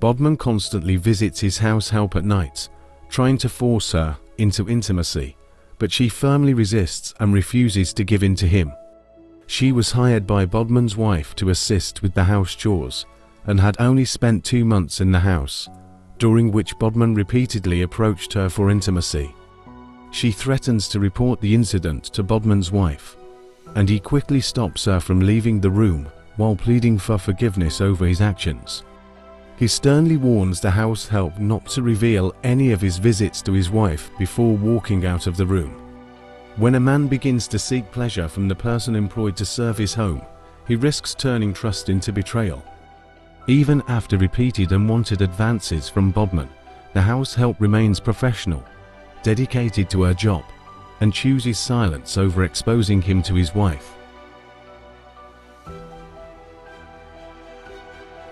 Bhadman constantly visits his house help at night, trying to force her into intimacy, but she firmly resists and refuses to give in to him. She was hired by Bhadman's wife to assist with the house chores and had only spent 2 months in the house, during which Bhadman repeatedly approached her for intimacy. She threatens to report the incident to Bhadman's wife, and he quickly stops her from leaving the room while pleading for forgiveness over his actions. He sternly warns the house help not to reveal any of his visits to his wife before walking out of the room. When a man begins to seek pleasure from the person employed to serve his home, he risks turning trust into betrayal. Even after repeated unwanted advances from Bhadman, the house help remains professional, dedicated to her job, and chooses silence over exposing him to his wife.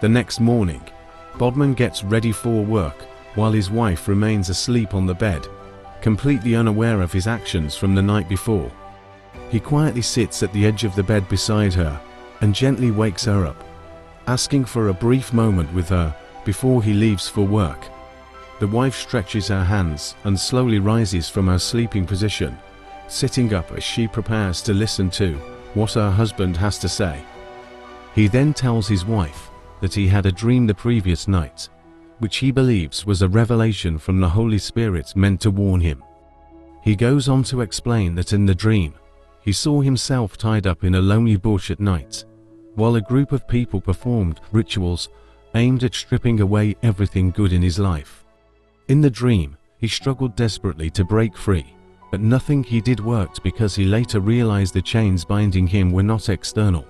The next morning, Bhadman gets ready for work while his wife remains asleep on the bed, completely unaware of his actions from the night before. He quietly sits at the edge of the bed beside her and gently wakes her up, asking for a brief moment with her before he leaves for work. The wife stretches her hands and slowly rises from her sleeping position, sitting up as she prepares to listen to what her husband has to say. He then tells his wife that he had a dream the previous night, which he believes was a revelation from the Holy Spirit meant to warn him. He goes on to explain that in the dream, he saw himself tied up in a lonely bush at night, while a group of people performed rituals aimed at stripping away everything good in his life. In the dream, he struggled desperately to break free, but nothing he did worked because he later realized the chains binding him were not external,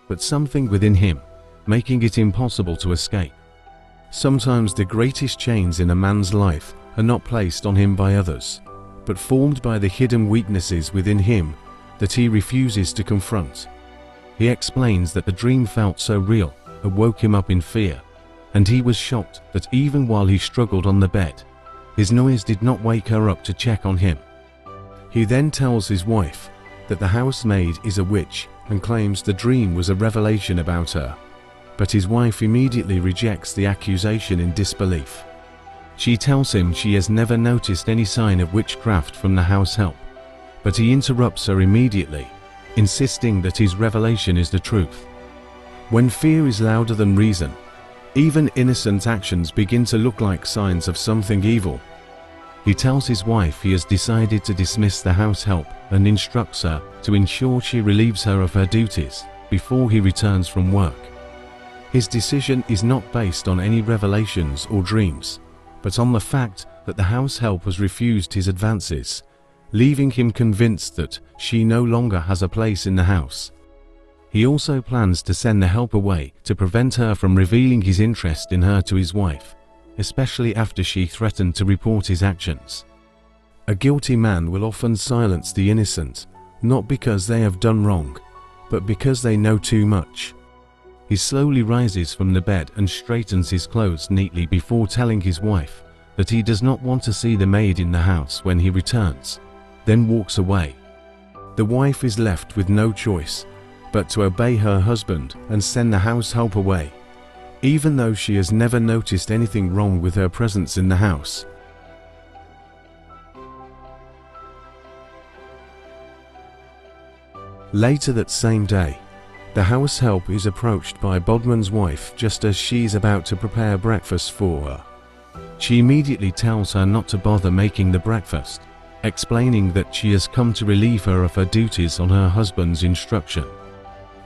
but something within him, making it impossible to escape. Sometimes the greatest chains in a man's life are not placed on him by others, but formed by the hidden weaknesses within him that he refuses to confront. He explains that the dream felt so real, it woke him up in fear, and he was shocked that even while he struggled on the bed, his noise did not wake her up to check on him. He then tells his wife that the housemaid is a witch and claims the dream was a revelation about her, but his wife immediately rejects the accusation in disbelief. She tells him she has never noticed any sign of witchcraft from the house help, but he interrupts her immediately, insisting that his revelation is the truth. When fear is louder than reason, even innocent actions begin to look like signs of something evil. He tells his wife he has decided to dismiss the house help and instructs her to ensure she relieves her of her duties before he returns from work. His decision is not based on any revelations or dreams, but on the fact that the house help has refused his advances, leaving him convinced that she no longer has a place in the house. He also plans to send the help away to prevent her from revealing his interest in her to his wife, especially after she threatened to report his actions. A guilty man will often silence the innocent, not because they have done wrong, but because they know too much. He slowly rises from the bed and straightens his clothes neatly before telling his wife that he does not want to see the maid in the house when he returns, then walks away. The wife is left with no choice but to obey her husband and send the house help away, even though she has never noticed anything wrong with her presence in the house. Later that same day, the house help is approached by Bhadman's wife just as she is about to prepare breakfast for her. She immediately tells her not to bother making the breakfast, explaining that she has come to relieve her of her duties on her husband's instruction.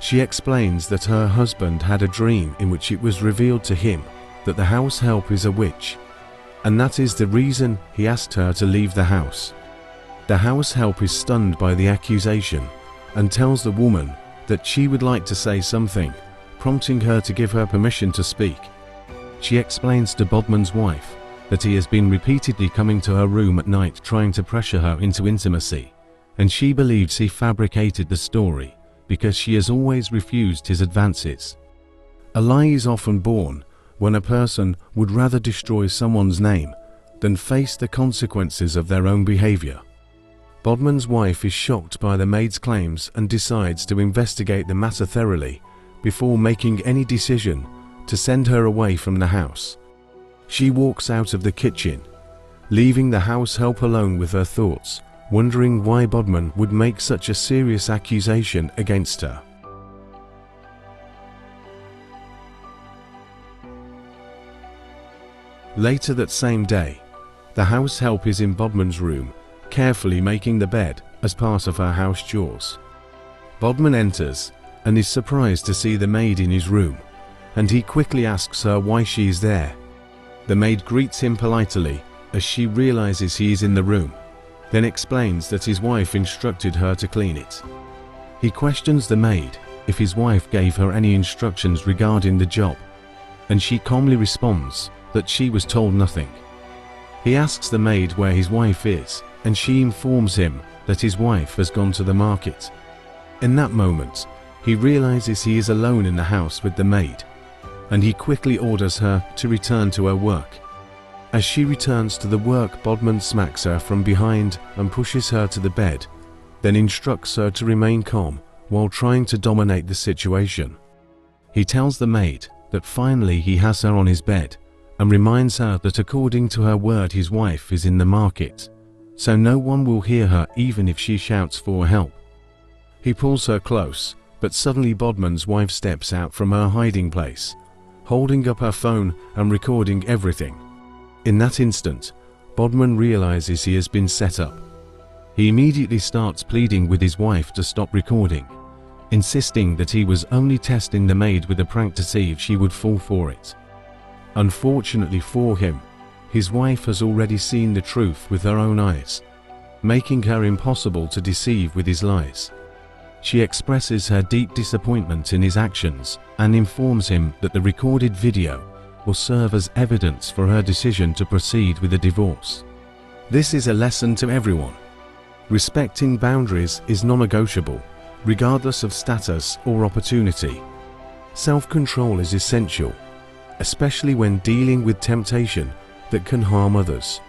She explains that her husband had a dream in which it was revealed to him that the house help is a witch, and that is the reason he asked her to leave the house. The house help is stunned by the accusation and tells the woman that she would like to say something, prompting her to give her permission to speak. She explains to Bhadman's wife that he has been repeatedly coming to her room at night trying to pressure her into intimacy, and she believes he fabricated the story because she has always refused his advances. A lie is often born when a person would rather destroy someone's name than face the consequences of their own behavior. Bhadman's wife is shocked by the maid's claims and decides to investigate the matter thoroughly before making any decision to send her away from the house. She walks out of the kitchen, leaving the house help alone with her thoughts, wondering why Bhadman would make such a serious accusation against her. Later that same day, the house help is in Bhadman's room, carefully making the bed as part of her house chores. Bhadman enters and is surprised to see the maid in his room, and he quickly asks her why she is there. The maid greets him politely as she realizes he is in the room, then explains that his wife instructed her to clean it. He questions the maid if his wife gave her any instructions regarding the job, and she calmly responds that she was told nothing. He asks the maid where his wife is, and she informs him that his wife has gone to the market. In that moment, he realizes he is alone in the house with the maid, and he quickly orders her to return to her work. As she returns to the work, Bhadman smacks her from behind and pushes her to the bed, then instructs her to remain calm while trying to dominate the situation. He tells the maid that finally he has her on his bed, and reminds her that according to her word his wife is in the market, so no one will hear her even if she shouts for help. He pulls her close, but suddenly Bhadman's wife steps out from her hiding place, holding up her phone and recording everything. In that instant, Bhadman realizes he has been set up. He immediately starts pleading with his wife to stop recording, insisting that he was only testing the maid with a prank to see if she would fall for it. Unfortunately for him, his wife has already seen the truth with her own eyes, making her impossible to deceive with his lies. She expresses her deep disappointment in his actions and informs him that the recorded video will serve as evidence for her decision to proceed with a divorce. This is a lesson to everyone. Respecting boundaries is non-negotiable, regardless of status or opportunity. Self-control is essential, especially when dealing with temptation that can harm others.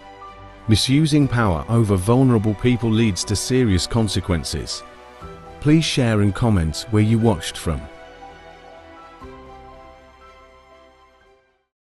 Misusing power over vulnerable people leads to serious consequences. Please share and comment where you watched from.